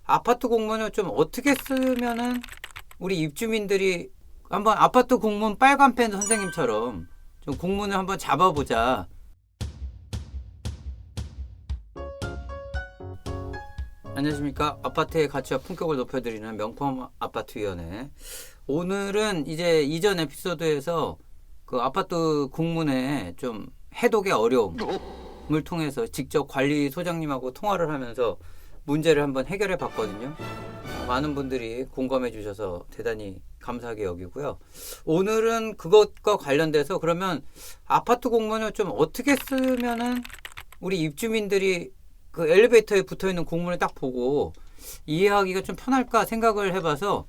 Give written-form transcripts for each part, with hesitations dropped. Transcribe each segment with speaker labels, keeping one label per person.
Speaker 1: 아파트 공문을 좀 어떻게 쓰면은 우리 입주민들이 한번 아파트 공문 빨간 펜 선생님처럼 좀 공문을 한번 잡아보자. 안녕하십니까. 아파트의 가치와 품격을 높여드리는 명품 아파트위원회. 오늘은 이제 이전 에피소드에서 그 아파트 공문에 좀 해독의 어려움을 통해서 직접 관리소장님하고 통화를 하면서 문제를 한번 해결해 봤거든요. 많은 분들이 공감해 주셔서 대단히 감사하게 여기고요. 오늘은 그것과 관련돼서 그러면 아파트 공문을 좀 어떻게 쓰면은 우리 입주민들이 그 엘리베이터에 붙어 있는 공문을 딱 보고 이해하기가 좀 편할까 생각을 해봐서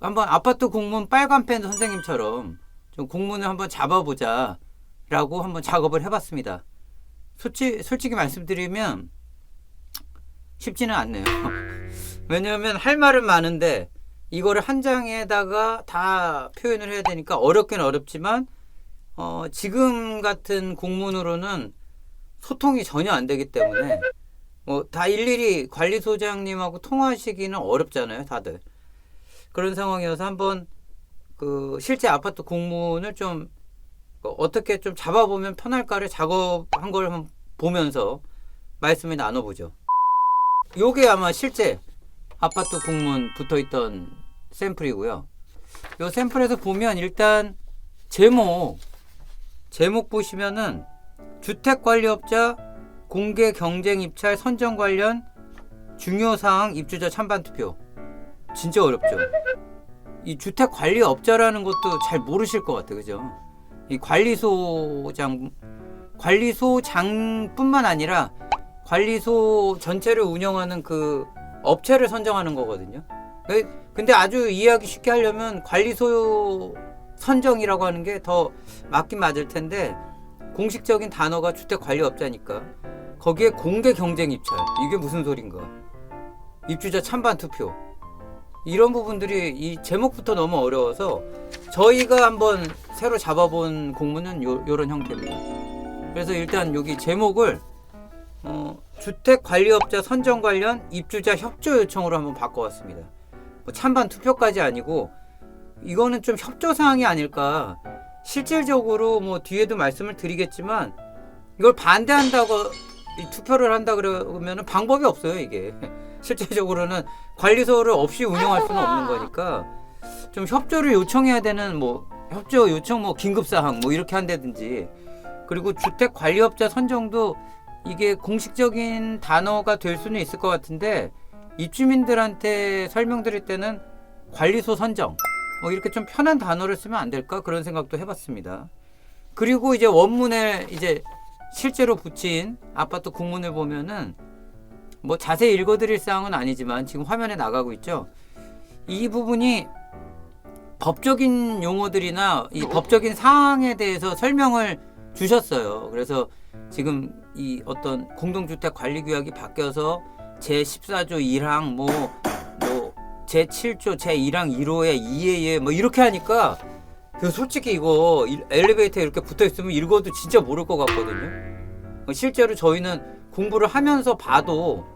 Speaker 1: 한번 아파트 공문 빨간 펜 선생님처럼 좀 공문을 한번 잡아보자 라고 한번 작업을 해봤습니다. 솔직히 말씀드리면 쉽지는 않네요. 왜냐하면 할 말은 많은데 이거를 한 장에다가 다 표현을 해야 되니까 어렵긴 어렵지만 지금 같은 공문으로는 소통이 전혀 안 되기 때문에 다 일일이 관리소장님하고 통화하시기는 어렵잖아요, 다들. 그런 상황이어서 한번 그 실제 아파트 공문을 좀 어떻게 좀 잡아보면 편할까를 작업한 걸 한번 보면서 말씀을 나눠보죠. 요게 아마 실제 아파트 공문 붙어있던 샘플이고요. 요 샘플에서 보면 일단 제목 보시면은 주택관리업자 공개 경쟁 입찰 선정 관련 중요사항 입주자 찬반 투표. 진짜 어렵죠. 이 주택관리업자라는 것도 잘 모르실 것 같아요. 그죠? 이 관리소장뿐만 아니라 관리소 전체를 운영하는 그 업체를 선정하는 거거든요. 근데 아주 이해하기 쉽게 하려면 관리소 선정이라고 하는 게 더 맞긴 맞을 텐데 공식적인 단어가 주택관리업자니까 거기에 공개 경쟁 입찰 이게 무슨 소린가? 입주자 찬반 투표 이런 부분들이 이 제목부터 너무 어려워서 저희가 한번 새로 잡아본 공문은 요런 형태입니다. 그래서 일단 여기 제목을 주택관리업자 선정 관련 입주자 협조 요청으로 한번 바꿔왔습니다. 찬반 투표까지 아니고 이거는 좀 협조사항이 아닐까. 실질적으로 뒤에도 말씀을 드리겠지만 이걸 반대한다고 투표를 한다 그러면 방법이 없어요. 이게 실제적으로는 관리소를 없이 운영할 수는 없는 거니까 좀 협조를 요청해야 되는 협조 요청 긴급사항 이렇게 한다든지. 그리고 주택관리업자 선정도 이게 공식적인 단어가 될 수는 있을 것 같은데 입주민들한테 설명드릴 때는 관리소 선정 이렇게 좀 편한 단어를 쓰면 안 될까 그런 생각도 해봤습니다. 그리고 이제 원문에 이제 실제로 붙인 아파트 공문을 보면은 자세히 읽어드릴 사항은 아니지만 지금 화면에 나가고 있죠. 이 부분이 법적인 용어들이나 이 법적인 사항에 대해서 설명을 주셨어요. 그래서 지금 이 어떤 공동주택 관리규약이 바뀌어서 제14조 1항 제7조 제1항 1호에 2에 이렇게 하니까 솔직히 이거 엘리베이터에 이렇게 붙어있으면 읽어도 진짜 모를 것 같거든요. 실제로 저희는 공부를 하면서 봐도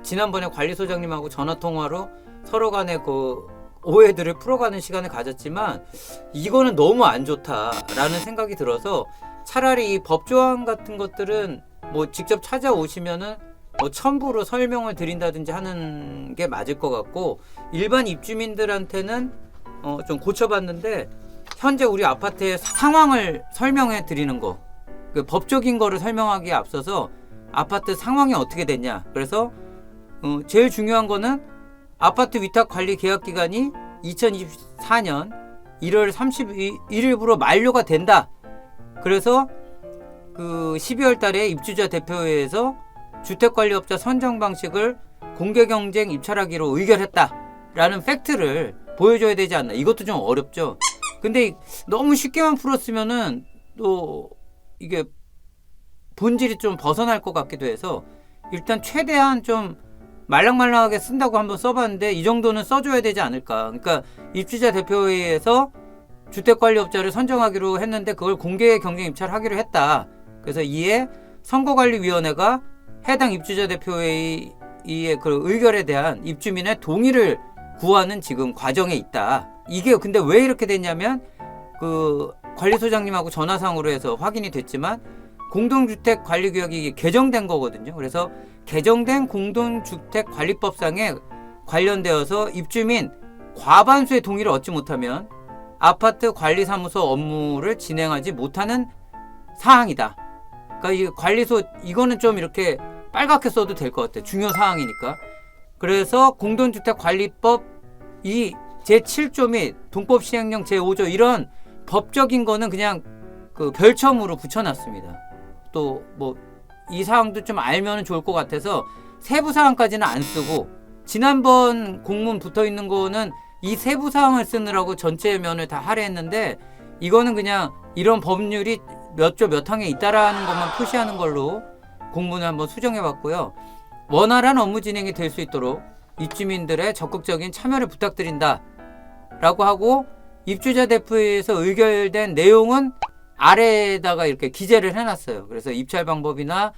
Speaker 1: 지난번에 관리소장님하고 전화통화로 서로 간의 그 오해들을 풀어가는 시간을 가졌지만 이거는 너무 안 좋다라는 생각이 들어서 차라리 이 법조항 같은 것들은 직접 찾아오시면은 첨부로 설명을 드린다든지 하는 게 맞을 것 같고 일반 입주민들한테는 좀 고쳐봤는데 현재 우리 아파트의 상황을 설명해 드리는 거 그 법적인 거를 설명하기에 앞서서 아파트 상황이 어떻게 됐냐 그래서 제일 중요한 거는 아파트 위탁 관리 계약 기간이 2024년 1월 31일부로 만료가 된다. 그래서 그 12월 달에 입주자 대표회에서 주택관리업자 선정 방식을 공개경쟁 입찰하기로 의결했다라는 팩트를 보여줘야 되지 않나. 이것도 좀 어렵죠. 근데 너무 쉽게만 풀었으면은 또 이게 본질이 좀 벗어날 것 같기도 해서 일단 최대한 좀 말랑말랑하게 쓴다고 한번 써봤는데 이 정도는 써줘야 되지 않을까. 그러니까 입주자 대표회의에서 주택관리업자를 선정하기로 했는데 그걸 공개 경쟁 입찰하기로 했다. 그래서 이에 선거관리위원회가 해당 입주자 대표회의 이의 그 의결에 대한 입주민의 동의를 구하는 지금 과정에 있다. 이게 근데 왜 이렇게 됐냐면 그 관리소장님하고 전화상으로 해서 확인이 됐지만 공동주택 관리구역이 개정된 거거든요. 그래서 개정된 공동주택관리법상에 관련되어서 입주민 과반수의 동의를 얻지 못하면 아파트 관리사무소 업무를 진행하지 못하는 사항이다. 그러니까 이 관리소 이거는 좀 이렇게 빨갛게 써도 될 것 같아요. 중요 사항이니까. 그래서 공동주택관리법 이 제7조 및 동법 시행령 제5조 이런 법적인 거는 그냥 그 별첨으로 붙여놨습니다. 또 뭐 이 사항도 좀 알면 좋을 것 같아서 세부 사항까지는 안 쓰고 지난번 공문 붙어 있는 거는 이 세부 사항을 쓰느라고 전체 면을 다 할애했는데 이거는 그냥 이런 법률이 몇 조 몇 항에 있다라는 것만 표시하는 걸로 공문을 한번 수정해 봤고요. 원활한 업무 진행이 될 수 있도록 입주민들의 적극적인 참여를 부탁드린다 라고 하고 입주자 대표회에서 의결된 내용은 아래에다가 이렇게 기재를 해놨어요. 그래서 입찰 방법이나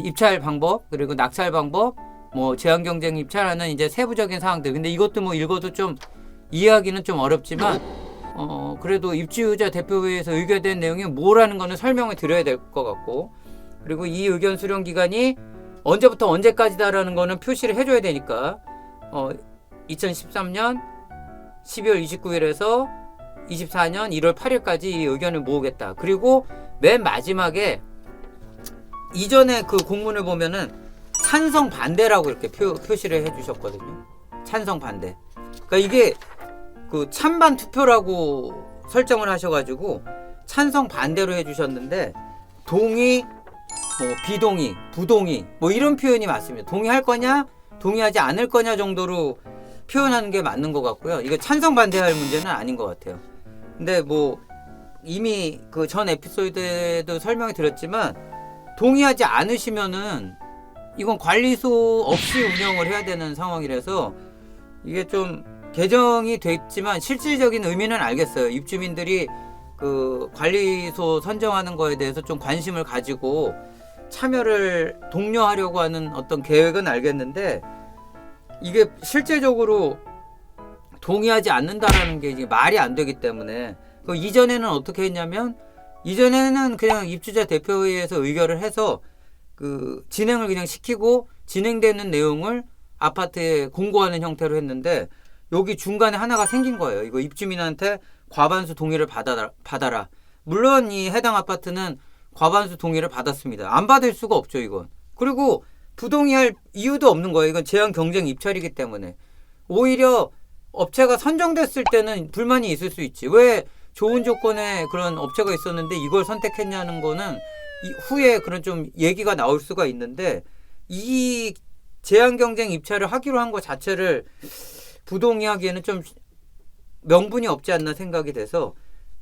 Speaker 1: 입찰 방법 그리고 낙찰 방법 뭐 제한 경쟁 입찰하는 이제 세부적인 사항들. 근데 이것도 뭐 읽어도 좀 이해하기는 좀 어렵지만 그래도 입주자 대표회에서 의결된 내용이 뭐라는 거는 설명을 드려야 될 것 같고 그리고 이 의견 수령 기간이 언제부터 언제까지다라는 거는 표시를 해줘야 되니까 2013년 12월 29일에서 24년 1월 8일까지 이 의견을 모으겠다. 그리고 맨 마지막에 이전에 그 공문을 보면은 찬성 반대라고 이렇게 표시를 해주셨거든요. 찬성 반대. 그러니까 이게 그 찬반 투표라고 설정을 하셔가지고 찬성 반대로 해주셨는데 동의, 뭐 비동의, 부동의 뭐 이런 표현이 맞습니다. 동의할 거냐, 동의하지 않을 거냐 정도로 표현하는 게 맞는 것 같고요. 이거 찬성 반대할 문제는 아닌 것 같아요. 근데 뭐 이미 그 전 에피소드에도 설명이 드렸지만 동의하지 않으시면은 이건 관리소 없이 운영을 해야 되는 상황이라서 이게 좀 개정이 됐지만 실질적인 의미는 알겠어요. 입주민들이 그 관리소 선정하는 거에 대해서 좀 관심을 가지고 참여를 독려하려고 하는 어떤 계획은 알겠는데 이게 실제적으로 동의하지 않는다라는 게 이제 말이 안 되기 때문에 그 이전에는 어떻게 했냐면 이전에는 그냥 입주자 대표회의에서 의결을 해서 그 진행을 그냥 시키고 진행되는 내용을 아파트에 공고하는 형태로 했는데 여기 중간에 하나가 생긴 거예요. 이거 입주민한테 과반수 동의를 받아라. 물론 이 해당 아파트는 과반수 동의를 받았습니다. 안 받을 수가 없죠, 이건. 그리고 부동의할 이유도 없는 거예요. 이건 제한 경쟁 입찰이기 때문에. 오히려 업체가 선정됐을 때는 불만이 있을 수 있지. 왜 좋은 조건에 그런 업체가 있었는데 이걸 선택했냐는 거는 후에 그런 좀 얘기가 나올 수가 있는데 이 제한 경쟁 입찰을 하기로 한 것 자체를 부동의하기에는 좀 명분이 없지 않나 생각이 돼서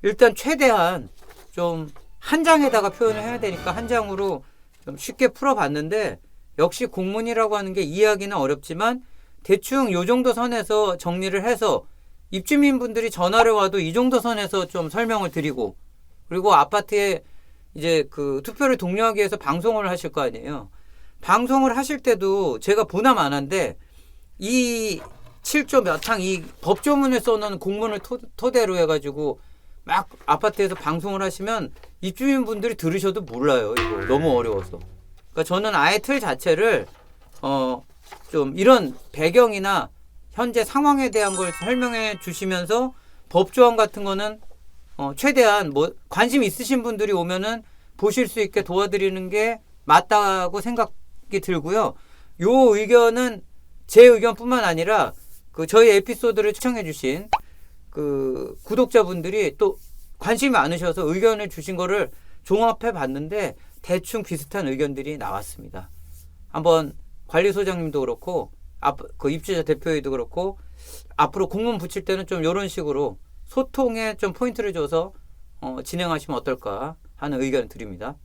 Speaker 1: 일단 최대한 좀 한 장에다가 표현을 해야 되니까 한 장으로 좀 쉽게 풀어봤는데 역시 공문이라고 하는 게 이해하기는 어렵지만 대충 요 정도 선에서 정리를 해서 입주민분들이 전화를 와도 이 정도 선에서 좀 설명을 드리고 그리고 아파트에 이제 그 투표를 독려하기 위해서 방송을 하실 거 아니에요. 방송을 하실 때도 제가 보나 마나인데 이 7조 몇 항 이 법조문을 써놓은 공문을 토대로 해가지고 막 아파트에서 방송을 하시면 입주민분들이 들으셔도 몰라요. 이거 너무 어려워서. 그러니까 저는 아예 틀 자체를 좀 이런 배경이나 현재 상황에 대한 걸 설명해 주시면서 법조항 같은 거는 최대한 뭐 관심 있으신 분들이 오면은 보실 수 있게 도와드리는 게 맞다고 생각이 들고요. 요 의견은 제 의견뿐만 아니라 그 저희 에피소드를 시청해 주신 그 구독자분들이 또 관심이 많으셔서 의견을 주신 거를 종합해 봤는데 대충 비슷한 의견들이 나왔습니다. 한번 관리소장님도 그렇고 그 입주자 대표회의도 그렇고 앞으로 공문 붙일 때는 좀 이런 식으로 소통에 좀 포인트를 줘서 진행하시면 어떨까 하는 의견을 드립니다.